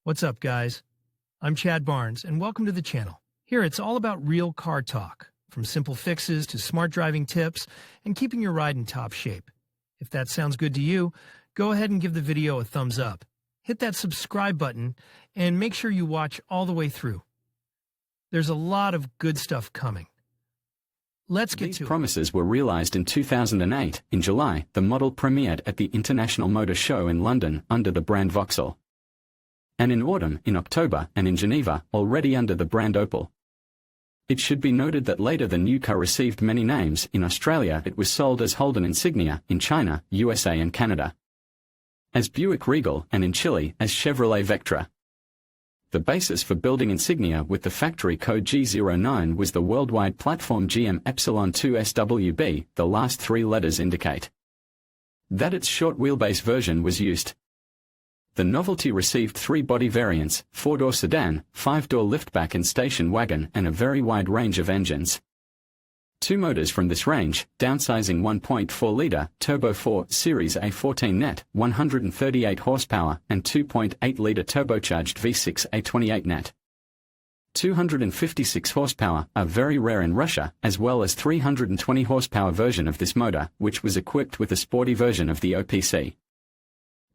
What's up, guys? I'm Chad Barnes, and welcome to the channel. Here, it's all about real car talk, from simple fixes to smart driving tips and keeping your ride in top shape. If that sounds good to you, go ahead and give the video a thumbs up. Hit that subscribe button and make sure you watch all the way through. There's a lot of good stuff coming. Let's get to it. These promises were realized in 2008. In July, the model premiered at the International Motor Show in London under the brand Vauxhall. And in autumn, in October, and in Geneva, already under the brand Opel. It should be noted that later the new car received many names. In Australia it was sold as Opel Insignia, in China, USA and Canada as Buick Regal, and in Chile as Chevrolet Vectra. The basis for building Insignia with the factory code G09 was the worldwide platform GM Epsilon 2 SWB. The last three letters indicate that its short wheelbase version was used. The novelty received three body variants: 4-door sedan, 5-door liftback and station wagon, and a very wide range of engines. Two motors from this range, downsizing 1.4-litre Turbo 4 Series A14 net, 138 horsepower, and 2.8-litre turbocharged V6 A28 net, 256 horsepower, are very rare in Russia, as well as 320 horsepower version of this motor, which was equipped with a sporty version of the OPC.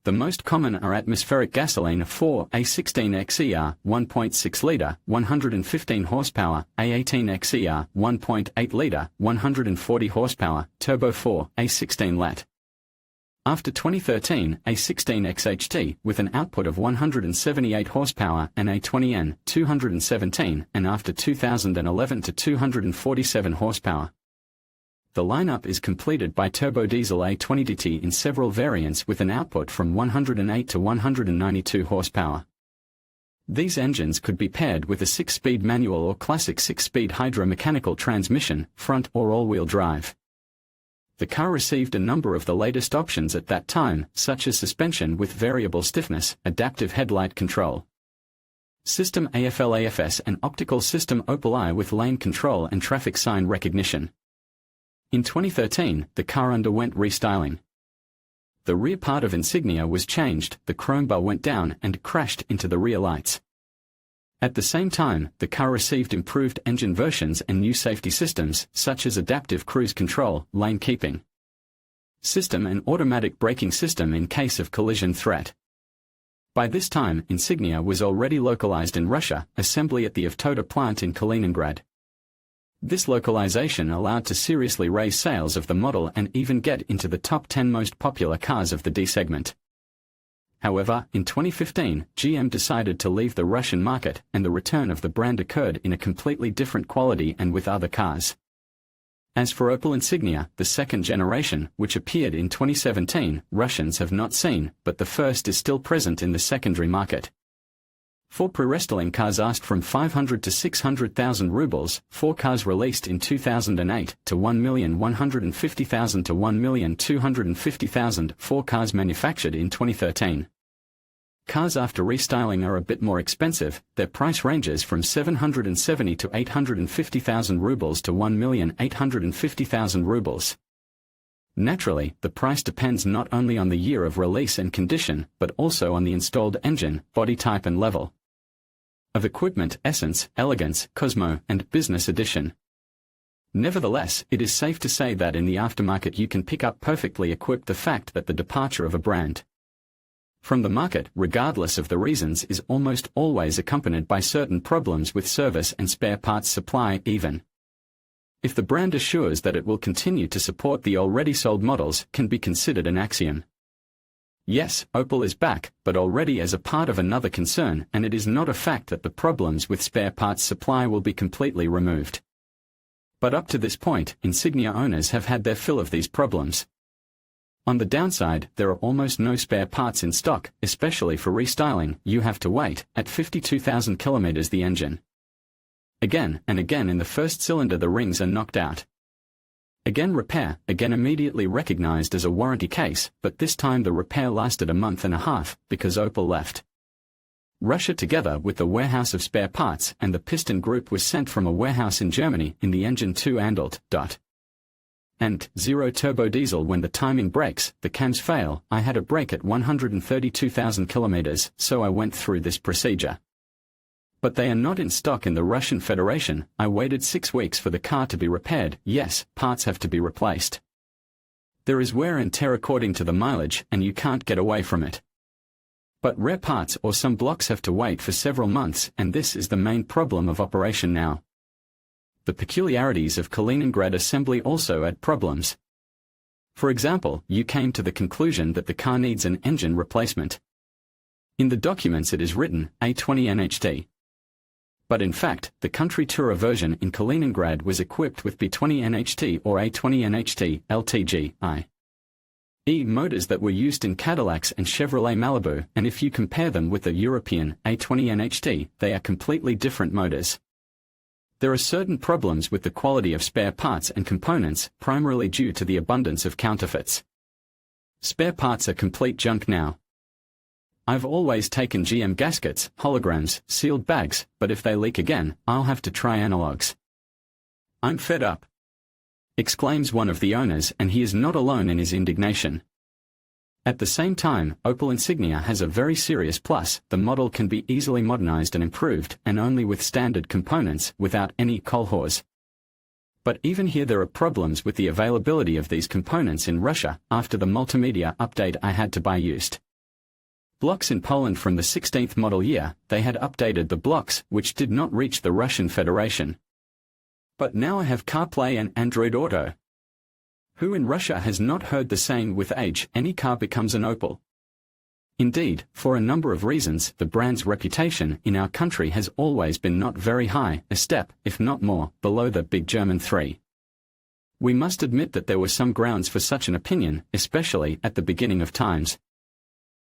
The most common are atmospheric gasoline 4 A16 XER 1.6-litre, 115 horsepower, A18 XER 1.8-litre, 140 horsepower, Turbo 4 A16 LAT. After 2013, A16 XHT with an output of 178 horsepower and A20N 217, and after 2011 to 247 horsepower. The lineup is completed by turbo diesel A20DT in several variants with an output from 108 to 192 horsepower. These engines could be paired with a 6-speed manual or classic 6-speed hydro-mechanical transmission, front or all-wheel drive. The car received a number of the latest options at that time, such as suspension with variable stiffness, adaptive headlight control system AFL-AFS, and optical system Opel Eye with lane control and traffic sign recognition. In 2013, the car underwent restyling. The rear part of Insignia was changed, the chrome bar went down and crashed into the rear lights. At the same time, the car received improved engine versions and new safety systems, such as adaptive cruise control, lane keeping system and automatic braking system in case of collision threat. By this time, Insignia was already localized in Russia, assembly at the Avtoda plant in Kaliningrad. This localization allowed to seriously raise sales of the model and even get into the top 10 most popular cars of the D segment. However, in 2015, GM decided to leave the Russian market, and the return of the brand occurred in a completely different quality and with other cars. As for Opel Insignia, the second generation, which appeared in 2017, Russians have not seen, but the first is still present in the secondary market. For pre-restyling cars asked from 500 to 600,000 rubles, 4 cars released in 2008 to 1,150,000 to 1,250,000, 4 cars manufactured in 2013. Cars after restyling are a bit more expensive, their price ranges from 770 to 850,000 rubles to 1,850,000 rubles. Naturally, the price depends not only on the year of release and condition, but also on the installed engine, body type and level of equipment, essence, elegance, Cosmo, and Business Edition. Nevertheless, it is safe to say that in the aftermarket you can pick up perfectly equipped the fact that the departure of a brand from the market, regardless of the reasons, is almost always accompanied by certain problems with service and spare parts supply, even if the brand assures that it will continue to support the already sold models, can be considered an axiom. Yes, Opel is back, but already as a part of another concern, and it is not a fact that the problems with spare parts supply will be completely removed. But up to this point, Insignia owners have had their fill of these problems. On the downside, there are almost no spare parts in stock, especially for restyling. You have to wait, at 52,000 kilometers the engine. Again and again in the first cylinder the rings are knocked out. Again repair, again immediately recognized as a warranty case, but this time the repair lasted a month and a half, because Opel left Russia together with the warehouse of spare parts, and the piston group was sent from a warehouse in Germany in the engine 2 handled. and 0 turbo diesel. When the timing breaks, the cams fail. I had a break at 132,000 kilometers, so I went through this procedure. But they are not in stock in the Russian Federation. I waited 6 weeks for the car to be repaired. Yes, parts have to be replaced. There is wear and tear according to the mileage, and you can't get away from it. But rare parts or some blocks have to wait for several months, and this is the main problem of operation now. The peculiarities of Kaliningrad assembly also add problems. For example, you came to the conclusion that the car needs an engine replacement. In the documents it is written A20 NHT. But in fact, the country tourer version in Kaliningrad was equipped with B20 NHT or A20 NHT LTG motors that were used in Cadillacs and Chevrolet Malibu, and if you compare them with the European A20 NHT, they are completely different motors. There are certain problems with the quality of spare parts and components, primarily due to the abundance of counterfeits. Spare parts are complete junk now. I've always taken GM gaskets, holograms, sealed bags, but if they leak again, I'll have to try analogs. I'm fed up, exclaims one of the owners, and he is not alone in his indignation. At the same time, Opel Insignia has a very serious plus. The model can be easily modernized and improved, and only with standard components, without any kolhoz. But even here there are problems with the availability of these components in Russia. After the multimedia update I had to buy used blocks in Poland from the 16th model year. They had updated the blocks, which did not reach the Russian Federation. But now I have CarPlay and Android Auto. Who in Russia has not heard the saying, with age, any car becomes an Opel? Indeed, for a number of reasons, the brand's reputation in our country has always been not very high, a step, if not more, below the big German three. We must admit that there were some grounds for such an opinion, especially at the beginning of times.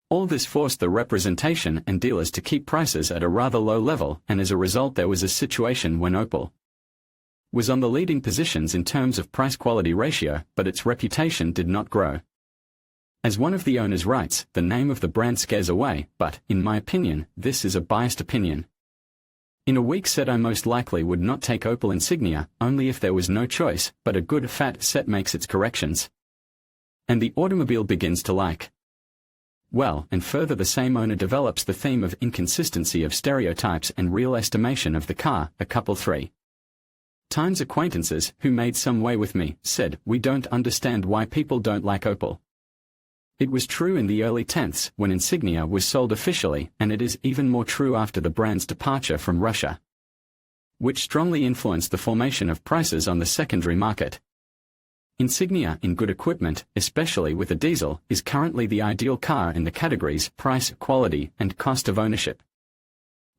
All this forced the representation and dealers to keep prices at a rather low level, and as a result there was a situation when Opel was on the leading positions in terms of price-quality ratio, but its reputation did not grow. As one of the owners writes, the name of the brand scares away, but, in my opinion, this is a biased opinion. In a weak set I most likely would not take Opel Insignia, only if there was no choice, but a good fat set makes its corrections. And the automobile begins to like. Well, and further the same owner develops the theme of inconsistency of stereotypes and real estimation of the car. A couple 3 times acquaintances, who made some way with me, said, "We don't understand why people don't like Opel." It was true in the early 10s, when Insignia was sold officially, and it is even more true after the brand's departure from Russia, which strongly influenced the formation of prices on the secondary market. Insignia, in good equipment, especially with a diesel, is currently the ideal car in the categories price, quality, and cost of ownership.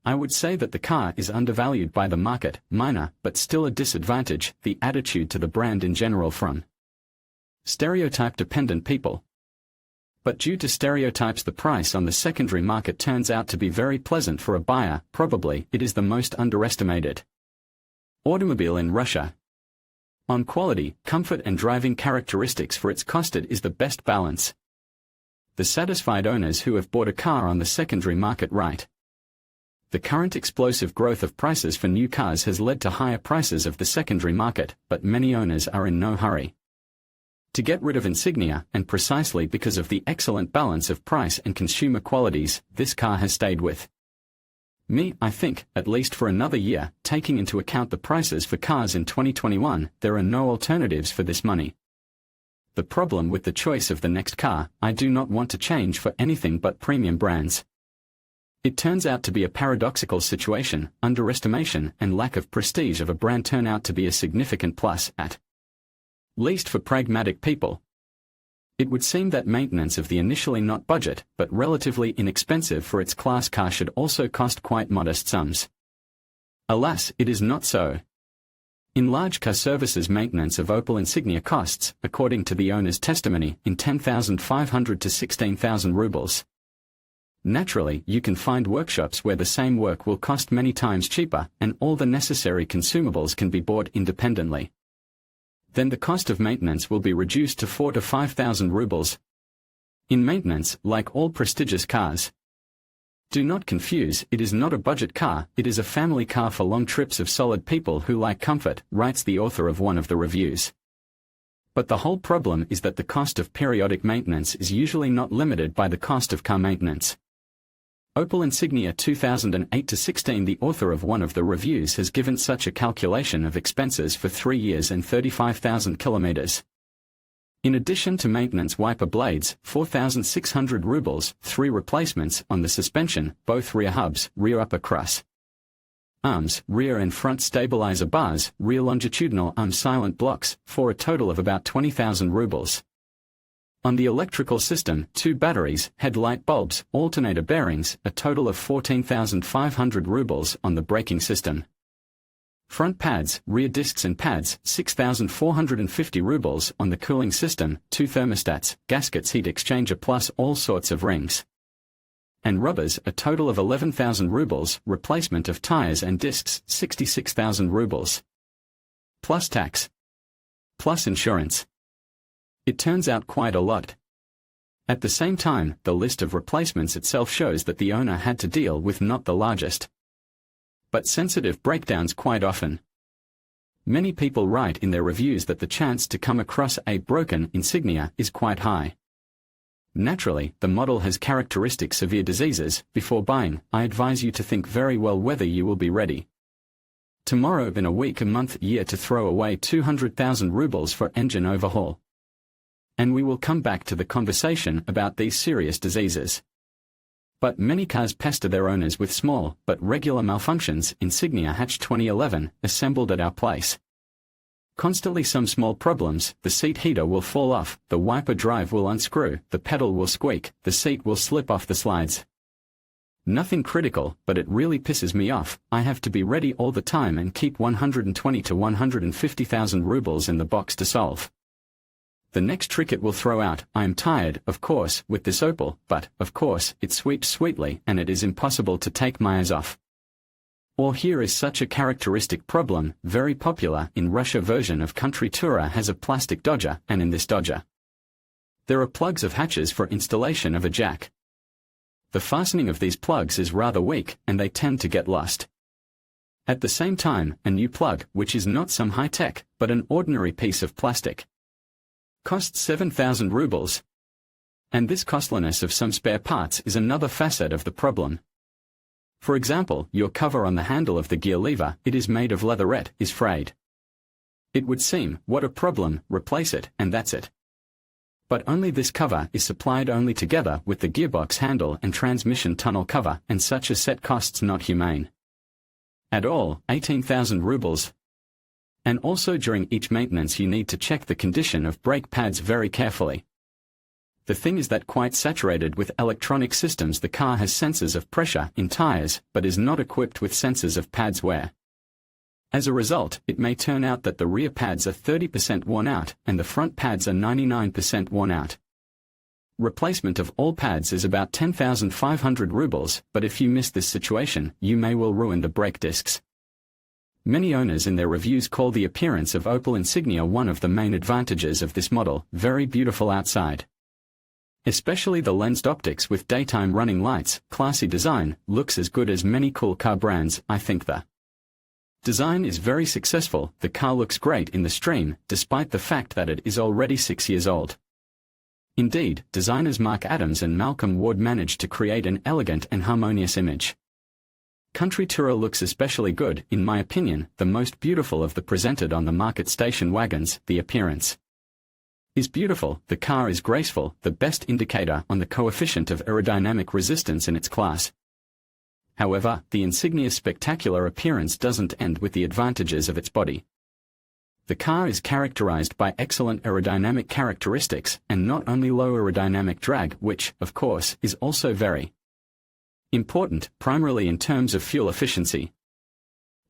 I would say that the car is undervalued by the market, minor, but still a disadvantage, the attitude to the brand in general from stereotype-dependent people. But due to stereotypes the price on the secondary market turns out to be very pleasant for a buyer. Probably, it is the most underestimated automobile in Russia. On quality, comfort and driving characteristics for its cost it is the best balance. The satisfied owners who have bought a car on the secondary market write, "The current explosive growth of prices for new cars has led to higher prices of the secondary market, but many owners are in no hurry to get rid of Insignia, and precisely because of the excellent balance of price and consumer qualities, this car has stayed with me, I think, at least for another year. Taking into account the prices for cars in 2021, there are no alternatives for this money. The problem with the choice of the next car, I do not want to change for anything but premium brands. It turns out to be a paradoxical situation. Underestimation and lack of prestige of a brand turn out to be a significant plus, at least for pragmatic people. It would seem that maintenance of the initially not budget, but relatively inexpensive for its class car should also cost quite modest sums. Alas, it is not so. In large car services, maintenance of Opel Insignia costs, according to the owner's testimony, in 10,500 to 16,000 rubles. Naturally, you can find workshops where the same work will cost many times cheaper, and all the necessary consumables can be bought independently. Then the cost of maintenance will be reduced to 4,000 to 5,000 rubles. In maintenance, like all prestigious cars, do not confuse, it is not a budget car, it is a family car for long trips of solid people who like comfort, writes the author of one of the reviews. But the whole problem is that the cost of periodic maintenance is usually not limited by the cost of car maintenance. Opel Insignia 2008-16. The author of one of the reviews has given such a calculation of expenses for 3 years and 35,000 kilometers. In addition to maintenance wiper blades, 4,600 rubles, 3 replacements on the suspension, both rear hubs, rear upper truss arms, rear and front stabilizer bars, rear longitudinal arm silent blocks, for a total of about 20,000 rubles. On the electrical system, 2 batteries, headlight bulbs, alternator bearings, a total of 14,500 rubles on the braking system. Front pads, rear discs and pads, 6,450 rubles on the cooling system, 2 thermostats, gaskets, heat exchanger plus all sorts of rings and rubbers, a total of 11,000 rubles, replacement of tires and discs, 66,000 rubles. Plus tax. Plus insurance. It turns out quite a lot. At the same time, the list of replacements itself shows that the owner had to deal with not the largest, but sensitive breakdowns quite often. Many people write in their reviews that the chance to come across a broken Insignia is quite high. Naturally, the model has characteristic severe diseases. Before buying, I advise you to think very well whether you will be ready tomorrow, in a week, a month, year to throw away 200,000 rubles for engine overhaul. And we will come back to the conversation about these serious diseases. But many cars pester their owners with small but regular malfunctions. Insignia hatch 2011, assembled at our place. Constantly some small problems: the seat heater will fall off, the wiper drive will unscrew, the pedal will squeak, the seat will slip off the slides. Nothing critical, but it really pisses me off. I have to be ready all the time and keep 120 to 150,000 rubles in the box to solve. The next trick it will throw out. I am tired, of course, with this Opel, but, of course, it sweeps sweetly and it is impossible to take my eyes off. Or here is such a characteristic problem, very popular in Russia. Version of Country Tourer has a plastic dodger, and in this dodger there are plugs of hatches for installation of a jack. The fastening of these plugs is rather weak, and they tend to get lost. At the same time, a new plug, which is not some high-tech, but an ordinary piece of plastic, costs 7,000 rubles. And this costliness of some spare parts is another facet of the problem. For example, your cover on the handle of the gear lever, it is made of leatherette, is frayed. It would seem, what a problem, replace it, and that's it. But only this cover is supplied only together with the gearbox handle and transmission tunnel cover, and such a set costs not humane at all, 18,000 rubles. And also during each maintenance you need to check the condition of brake pads very carefully. The thing is that quite saturated with electronic systems, the car has sensors of pressure in tires, but is not equipped with sensors of pads wear. As a result, it may turn out that the rear pads are 30% worn out, and the front pads are 99% worn out. Replacement of all pads is about 10,500 rubles, but if you miss this situation, you may well ruin the brake discs. Many owners in their reviews call the appearance of Opel Insignia one of the main advantages of this model. Very beautiful outside. Especially the lensed optics with daytime running lights, classy design, looks as good as many cool car brands. I think the design is very successful. The car looks great in the stream, despite the fact that it is already 6 years old. Indeed, designers Mark Adams and Malcolm Ward managed to create an elegant and harmonious image. Country Tourer looks especially good, in my opinion, the most beautiful of the presented on the market station wagons. The appearance is beautiful, the car is graceful, the best indicator on the coefficient of aerodynamic resistance in its class. However, the Insignia's spectacular appearance doesn't end with the advantages of its body. The car is characterized by excellent aerodynamic characteristics, and not only low aerodynamic drag, which, of course, is also very important, primarily in terms of fuel efficiency.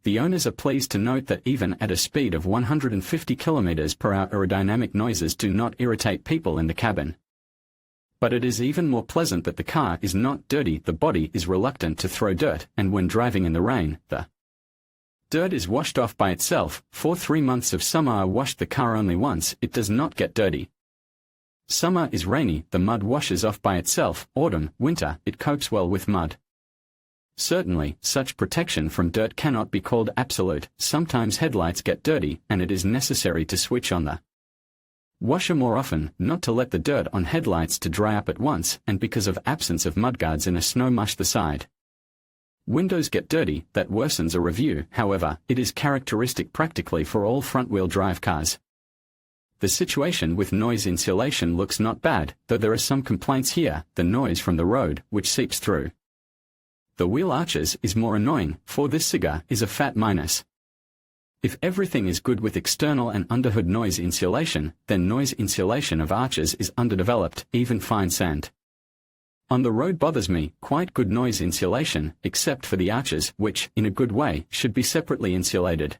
The owners are pleased to note that even at a speed of 150 km per hour, aerodynamic noises do not irritate people in the cabin. But it is even more pleasant that the car is not dirty. The body is reluctant to throw dirt, and when driving in the rain, the dirt is washed off by itself. For 3 months of summer I washed the car only once. It does not get dirty. Summer is rainy, the mud washes off by itself. Autumn, winter, it copes well with mud. Certainly, such protection from dirt cannot be called absolute. Sometimes headlights get dirty, and it is necessary to switch on the Washer more often, not to let the dirt on headlights to dry up at once, and because of absence of mudguards in a snow mush the side. Windows get dirty, that worsens a review, however, it is characteristic practically for all front-wheel drive cars. The situation with noise insulation looks not bad, though there are some complaints here, the noise from the road, which seeps through. The wheel arches is more annoying, for this cigar is a fat minus. If everything is good with external and underhood noise insulation, then noise insulation of arches is underdeveloped, even fine sand. On the road bothers me, quite good noise insulation, except for the arches, which, in a good way, should be separately insulated.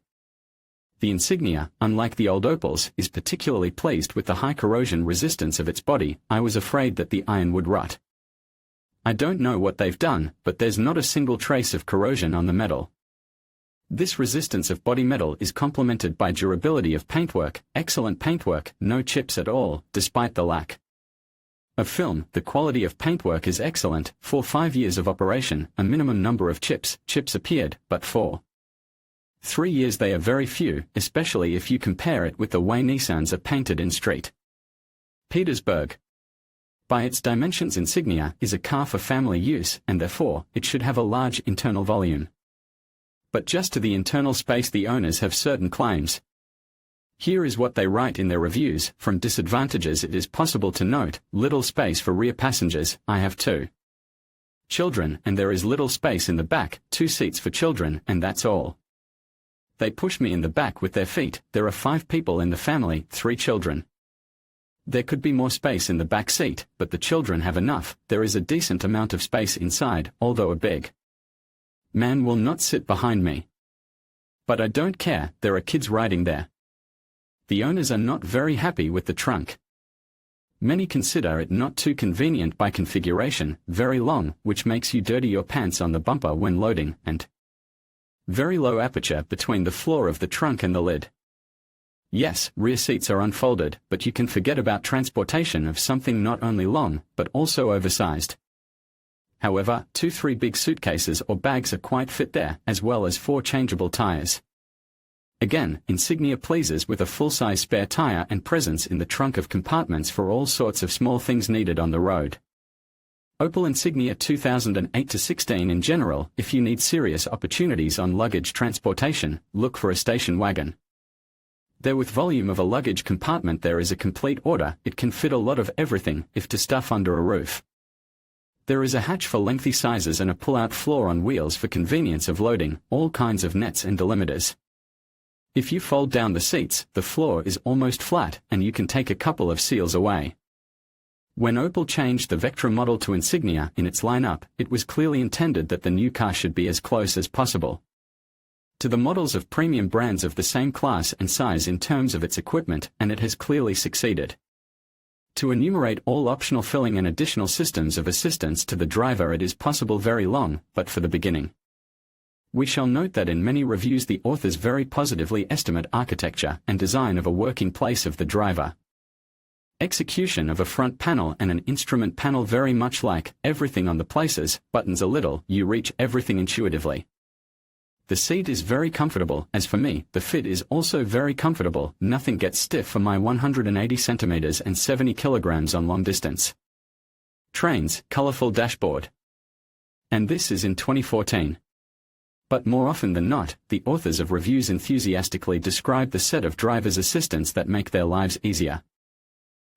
The Insignia, unlike the old Opels, is particularly pleased with the high corrosion resistance of its body. I was afraid that the iron would rot. I don't know what they've done, but there's not a single trace of corrosion on the metal. This resistance of body metal is complemented by durability of paintwork, excellent paintwork, no chips at all, despite the lack of film. The quality of paintwork is excellent. For 5 years of operation, a minimum number of chips appeared, but for 3 years they are very few, especially if you compare it with the way Nissans are painted in St. Petersburg. By its dimensions, Insignia is a car for family use, and therefore, it should have a large internal volume. But just to the internal space the owners have certain claims. Here is what they write in their reviews. From disadvantages it is possible to note, little space for rear passengers. I have 2 children and there is little space in the back, 2 seats for children, and that's all. They push me in the back with their feet. There are 5 people in the family, 3 children. There could be more space in the back seat, but the children have enough. There is a decent amount of space inside, although a big man will not sit behind me. But I don't care, there are kids riding there. The owners are not very happy with the trunk. Many consider it not too convenient by configuration, very long, which makes you dirty your pants on the bumper when loading, and very low aperture between the floor of the trunk and the lid. Yes, rear seats are unfolded, but you can forget about transportation of something not only long, but also oversized. However, 2-3 big suitcases or bags are quite fit there, as well as 4 changeable tires. Again, Insignia pleases with a full-size spare tire and presence in the trunk of compartments for all sorts of small things needed on the road. Opel Insignia 2008-16 in general. If you need serious opportunities on luggage transportation, look for a station wagon. There, with volume of a luggage compartment, there is a complete order. It can fit a lot of everything, if to stuff under a roof. There is a hatch for lengthy sizes and a pull-out floor on wheels for convenience of loading, all kinds of nets and delimiters. If you fold down the seats, the floor is almost flat, and you can take a couple of seals away. When Opel changed the Vectra model to Insignia in its lineup, it was clearly intended that the new car should be as close as possible to the models of premium brands of the same class and size in terms of its equipment, and it has clearly succeeded. To enumerate all optional filling and additional systems of assistance to the driver, it is possible very long, but for the beginning. We shall note that in many reviews the authors very positively estimate architecture and design of a working place of the driver. Execution of a front panel and an instrument panel very much like everything on the places, buttons a little, you reach everything intuitively. The seat is very comfortable. As for me, the fit is also very comfortable. Nothing gets stiff for my 180 centimeters and 70 kilograms on long distance trains. Colorful dashboard. And this is in 2014. But more often than not, the authors of reviews enthusiastically describe the set of driver's assistants that make their lives easier.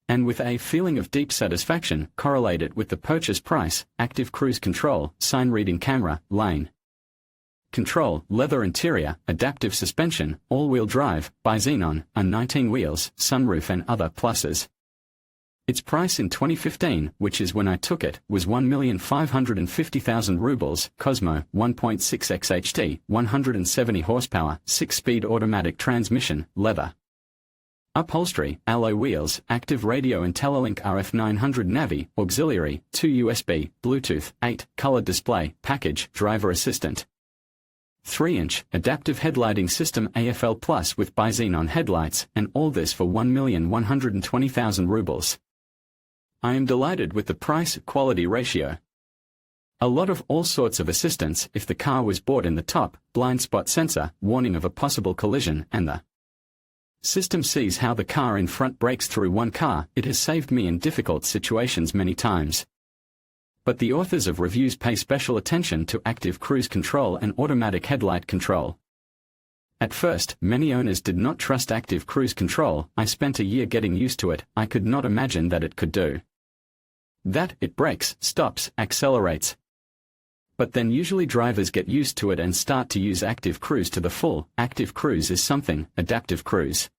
And with a feeling of deep satisfaction, correlate it with the purchase price: active cruise control, sign reading camera, lane control, leather interior, adaptive suspension, all-wheel drive, by Xenon, on 19 wheels, sunroof and other pluses. Its price in 2015, which is when I took it, was 1,550,000 rubles. Cosmo, 1.6 XHT, 170 horsepower, 6-speed automatic transmission, leather upholstery, alloy wheels, active radio, IntelliLink RF900 Navi, auxiliary, 2 USB, Bluetooth, 8, color display, package, driver assistant. 3-inch, adaptive headlighting system AFL Plus with bi-xenon headlights, and all this for 1,120,000 rubles. I am delighted with the price-quality ratio. A lot of all sorts of assistance if the car was bought in the top, blind spot sensor, warning of a possible collision, and the System sees how the car in front breaks through one car. It has saved me in difficult situations many times. But the authors of reviews pay special attention to active cruise control and automatic headlight control. At first, many owners did not trust active cruise control. I spent a year getting used to it. I could not imagine that it could do that. It brakes, stops, accelerates. But then usually drivers get used to it and start to use active cruise to the full. Active cruise is something. Adaptive cruise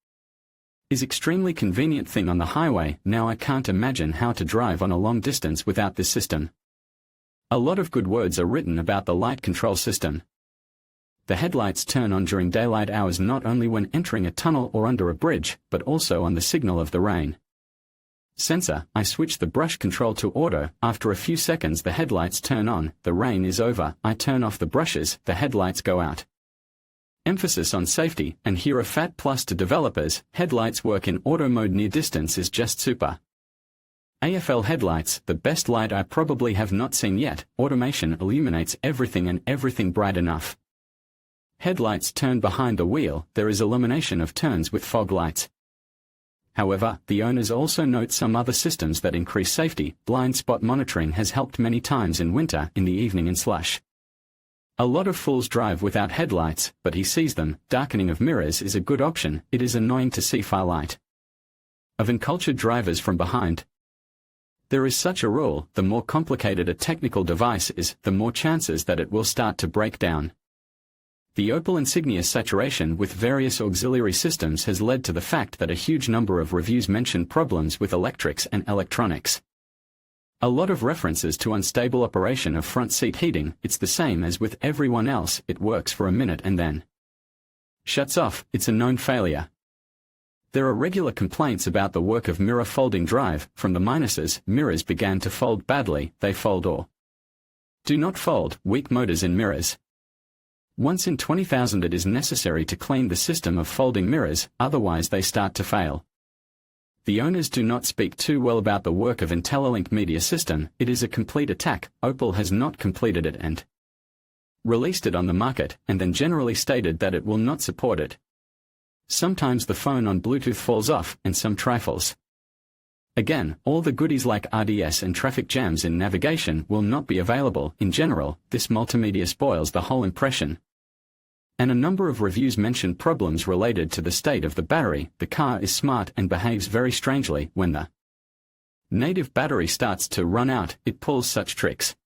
is extremely convenient thing on the highway. Now I can't imagine how to drive on a long distance without this system. A lot of good words are written about the light control system. The headlights turn on during daylight hours, not only when entering a tunnel or under a bridge, but also on the signal of the rain sensor. I switch the brush control to auto. After a few seconds the headlights turn on. The rain is over. I turn off the brushes. The headlights go out. Emphasis on safety, and here a fat plus to developers. Headlights work in auto mode. Near distance is just super. AFL headlights, the best light I probably have not seen yet. Automation illuminates everything and everything bright enough. Headlights turn behind the wheel. There is illumination of turns with fog lights. However, the owners also note some other systems that increase safety. Blind spot monitoring has helped many times in winter, in the evening in slush. A lot of fools drive without headlights, but he sees them. Darkening of mirrors is a good option. It is annoying to see far light of uncultured drivers from behind. There is such a rule: the more complicated a technical device is, the more chances that it will start to break down. The Opel Insignia saturation with various auxiliary systems has led to the fact that a huge number of reviews mention problems with electrics and electronics. A lot of references to unstable operation of front seat heating. It's the same as with everyone else. It works for a minute and then shuts off. It's a known failure. There are regular complaints about the work of mirror folding drive. From the minuses, mirrors began to fold badly. They fold or do not fold. Weak motors in mirrors. Once in 20,000 it is necessary to clean the system of folding mirrors, otherwise they start to fail. The owners do not speak too well about the work of IntelliLink media system. It is a complete attack. Opel has not completed it and released it on the market, and then generally stated that it will not support it. Sometimes the phone on Bluetooth falls off, and some trifles. Again, all the goodies like RDS and traffic jams in navigation will not be available. In general, this multimedia spoils the whole impression. And a number of reviews mention problems related to the state of the battery. The car is smart and behaves very strangely. When the native battery starts to run out, it pulls such tricks.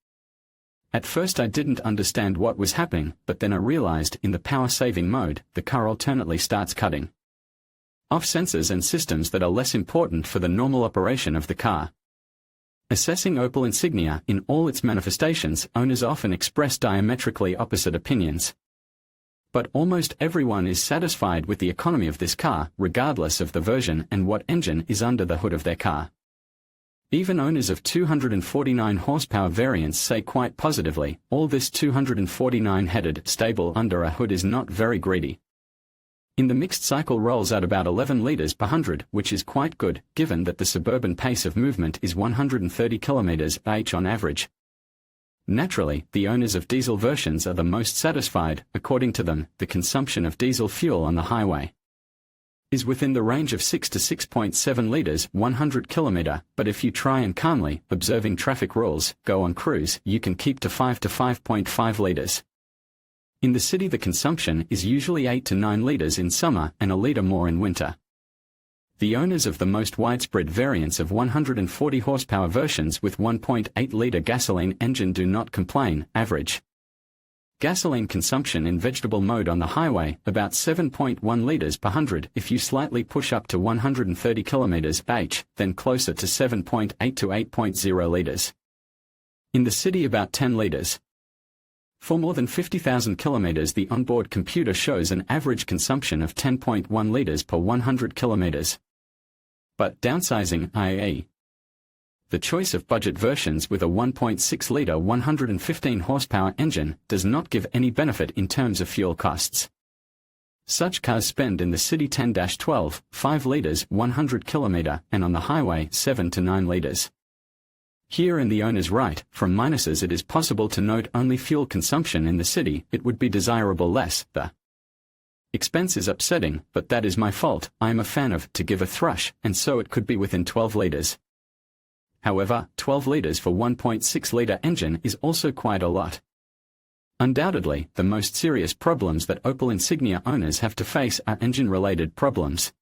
At first I didn't understand what was happening, but then I realized in the power-saving mode, the car alternately starts cutting off sensors and systems that are less important for the normal operation of the car. Assessing Opel Insignia in all its manifestations, owners often express diametrically opposite opinions. But almost everyone is satisfied with the economy of this car, regardless of the version and what engine is under the hood of their car. Even owners of 249 horsepower variants say quite positively, all this 249-headed, stable under a hood is not very greedy. In the mixed cycle rolls out about 11 liters per 100, which is quite good, given that the suburban pace of movement is 130 km/h on average. Naturally, the owners of diesel versions are the most satisfied. According to them, the consumption of diesel fuel on the highway is within the range of 6 to 6.7 liters 100 km, but if you try and calmly, observing traffic rules, go on cruise, you can keep to 5 to 5.5 liters. In the city the consumption is usually 8 to 9 liters in summer and a liter more in winter. The owners of the most widespread variants of 140 horsepower versions with 1.8-liter gasoline engine do not complain. Average gasoline consumption in vegetable mode on the highway, about 7.1 liters per 100. If you slightly push up to 130 km/h, then closer to 7.8 to 8.0 liters. In the city about 10 liters. For more than 50,000 kilometers the onboard computer shows an average consumption of 10.1 liters per 100 kilometers. But downsizing, i.e. the choice of budget versions with a 1.6-liter 115 horsepower engine, does not give any benefit in terms of fuel costs. Such cars spend in the city 10-12, 5 liters 100 kilometer, and on the highway 7 to 9 liters. Here in the owner's right, from minuses it is possible to note only fuel consumption in the city. It would be desirable less. The Expense is upsetting, but that is my fault. I am a fan of to give a thrush, and so it could be within 12 litres. However, 12 litres for 1.6-litre engine is also quite a lot. Undoubtedly, the most serious problems that Opel Insignia owners have to face are engine-related problems.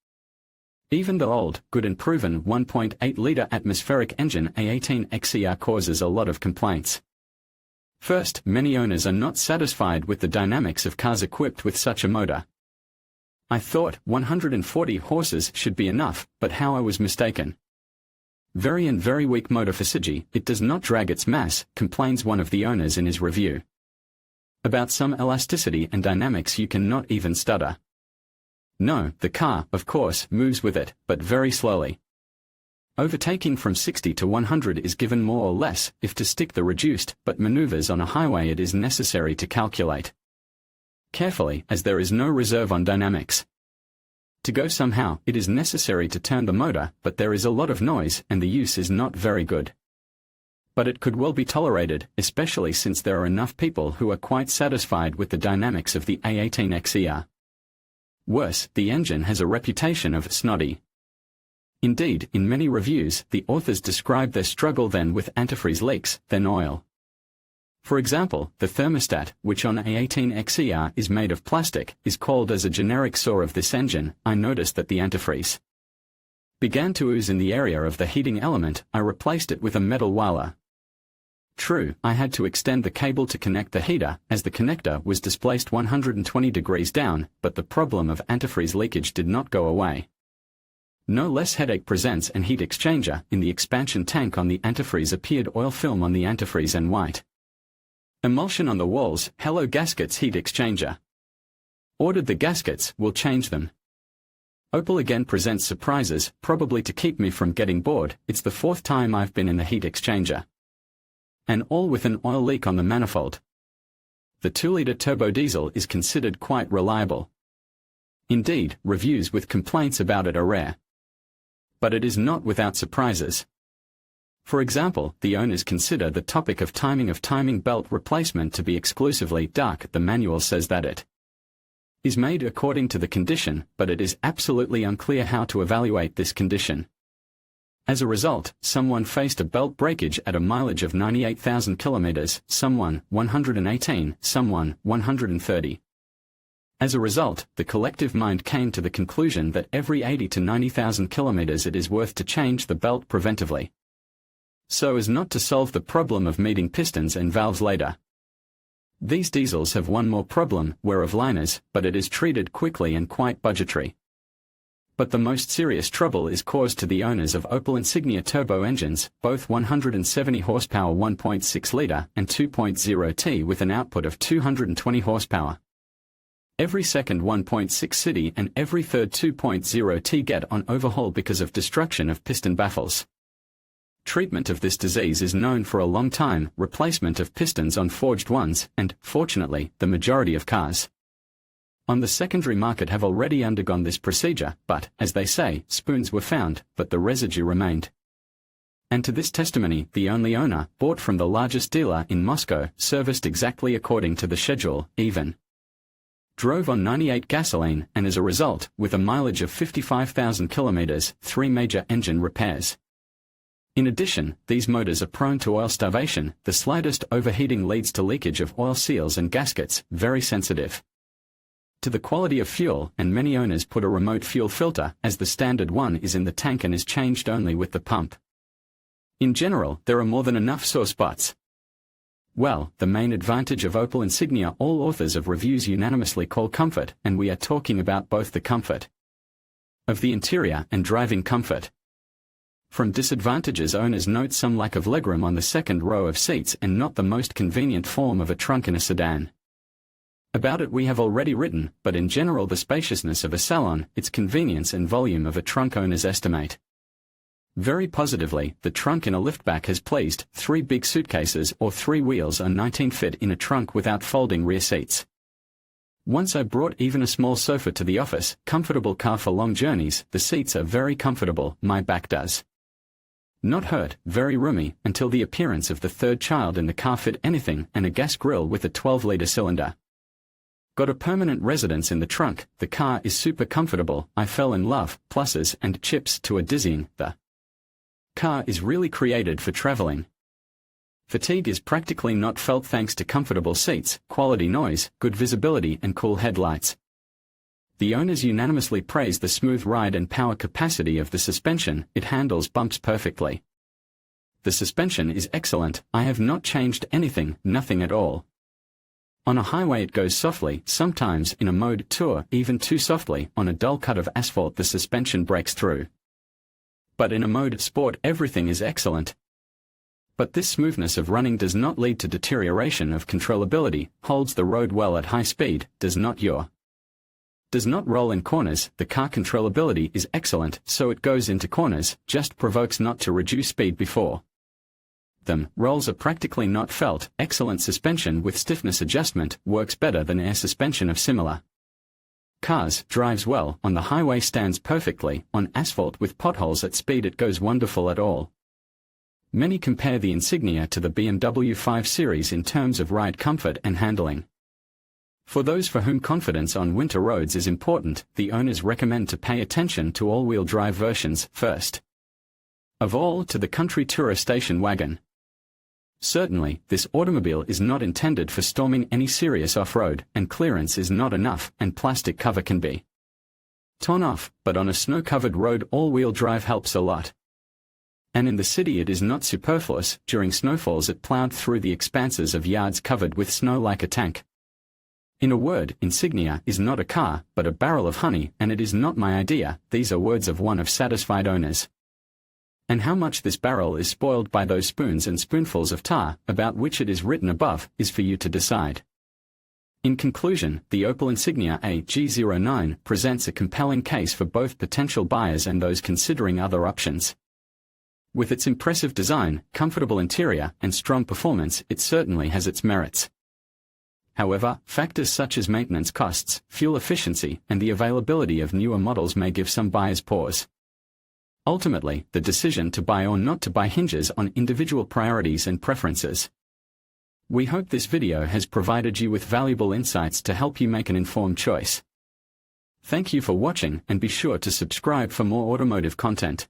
Even the old, good and proven 1.8-litre atmospheric engine A18XER causes a lot of complaints. First, many owners are not satisfied with the dynamics of cars equipped with such a motor. I thought 140 horses should be enough, but how I was mistaken. Very weak motor for CG, it does not drag its mass, complains one of the owners in his review. About some elasticity and dynamics you cannot even stutter. No, the car, of course, moves with it, but very slowly. Overtaking from 60 to 100 is given more or less, if to stick the reduced, but maneuvers on a highway it is necessary to calculate carefully, as there is no reserve on dynamics. To go somehow, it is necessary to turn the motor, but there is a lot of noise, and the use is not very good. But it could well be tolerated, especially since there are enough people who are quite satisfied with the dynamics of the A18XER. Worse, the engine has a reputation of snotty. Indeed, in many reviews, the authors describe their struggle then with antifreeze leaks, then oil. For example, the thermostat, which on A18XER is made of plastic, is called as a generic sore of this engine. I noticed that the antifreeze began to ooze in the area of the heating element. I replaced it with a metal wire. True, I had to extend the cable to connect the heater, as the connector was displaced 120 degrees down, but the problem of antifreeze leakage did not go away. No less headache presents an heat exchanger. In the expansion tank on the antifreeze appeared oil film on the antifreeze and white emulsion on the walls. Hello gaskets heat exchanger. Ordered the gaskets, will change them. Opel again presents surprises, probably to keep me from getting bored. It's the 4th time I've been in the heat exchanger. And all with an oil leak on the manifold. The 2-litre turbo diesel is considered quite reliable. Indeed, reviews with complaints about it are rare. But it is not without surprises. For example, the owners consider the topic of timing belt replacement to be exclusively dark. The manual says that it is made according to the condition, but it is absolutely unclear how to evaluate this condition. As a result, someone faced a belt breakage at a mileage of 98,000 kilometers, someone 118, someone 130. As a result, the collective mind came to the conclusion that every 80 to 90,000 kilometers it is worth to change the belt preventively, so as not to solve the problem of meeting pistons and valves later. These diesels have one more problem, wear of liners, but it is treated quickly and quite budgetary. But the most serious trouble is caused to the owners of Opel Insignia turbo engines, both 170 horsepower 1.6-litre and 2.0T with an output of 220 horsepower. Every second 1.6 city and every third 2.0T get on overhaul because of destruction of piston baffles. Treatment of this disease is known for a long time, replacement of pistons on forged ones, and, fortunately, the majority of cars on the secondary market have already undergone this procedure, but, as they say, spoons were found, but the residue remained. And to this testimony, the only owner, bought from the largest dealer in Moscow, serviced exactly according to the schedule, even drove on 98 gasoline, and as a result, with a mileage of 55,000 kilometers, 3 major engine repairs. In addition, these motors are prone to oil starvation. The slightest overheating leads to leakage of oil seals and gaskets, very sensitive to the quality of fuel, and many owners put a remote fuel filter, as the standard one is in the tank and is changed only with the pump. In general, there are more than enough sore spots. Well, the main advantage of Opel Insignia all authors of reviews unanimously call comfort, and we are talking about both the comfort of the interior and driving comfort. From disadvantages, owners note some lack of legroom on the second row of seats and not the most convenient form of a trunk in a sedan. About it we have already written, but in general the spaciousness of a salon, its convenience and volume of a trunk owners estimate very positively. The trunk in a liftback has pleased. 3 big suitcases or 3 wheels are 19 fit in a trunk without folding rear seats. Once I brought even a small sofa to the office, comfortable car for long journeys. The seats are very comfortable, my back does not hurt, very roomy, until the appearance of the third child in the car fit anything, and a gas grill with a 12-litre cylinder Got a permanent residence in the trunk, the car is super comfortable, I fell in love, pluses and chips to a dizzying, the car is really created for traveling. Fatigue is practically not felt thanks to comfortable seats, quality noise, good visibility and cool headlights. The owners unanimously praise the smooth ride and power capacity of the suspension, it handles bumps perfectly. The suspension is excellent, I have not changed anything, nothing at all. On a highway it goes softly, sometimes in a mode tour, even too softly, on a dull cut of asphalt the suspension breaks through. But in a mode sport everything is excellent. But this smoothness of running does not lead to deterioration of controllability, holds the road well at high speed, does not yaw. Does not roll in corners, the car controllability is excellent, so it goes into corners, just provokes not to reduce speed before them, rolls are practically not felt, excellent suspension with stiffness adjustment, works better than air suspension of similar cars, drives well, on the highway stands perfectly, on asphalt with potholes at speed it goes wonderful at all. Many compare the Insignia to the BMW 5 Series in terms of ride comfort and handling. For those for whom confidence on winter roads is important, the owners recommend to pay attention to all-wheel drive versions first of all to the country tourer station wagon. Certainly, this automobile is not intended for storming any serious off-road, and clearance is not enough, and plastic cover can be torn off, but on a snow-covered road all-wheel drive helps a lot. And in the city it is not superfluous, during snowfalls it plowed through the expanses of yards covered with snow like a tank. In a word, Insignia is not a car, but a barrel of honey, and it is not my idea, these are words of one of satisfied owners. And how much this barrel is spoiled by those spoons and spoonfuls of tar, about which it is written above, is for you to decide. In conclusion, the Opel Insignia A G09 presents a compelling case for both potential buyers and those considering other options. With its impressive design, comfortable interior, and strong performance, it certainly has its merits. However, factors such as maintenance costs, fuel efficiency, and the availability of newer models may give some buyers pause. Ultimately, the decision to buy or not to buy hinges on individual priorities and preferences. We hope this video has provided you with valuable insights to help you make an informed choice. Thank you for watching and be sure to subscribe for more automotive content.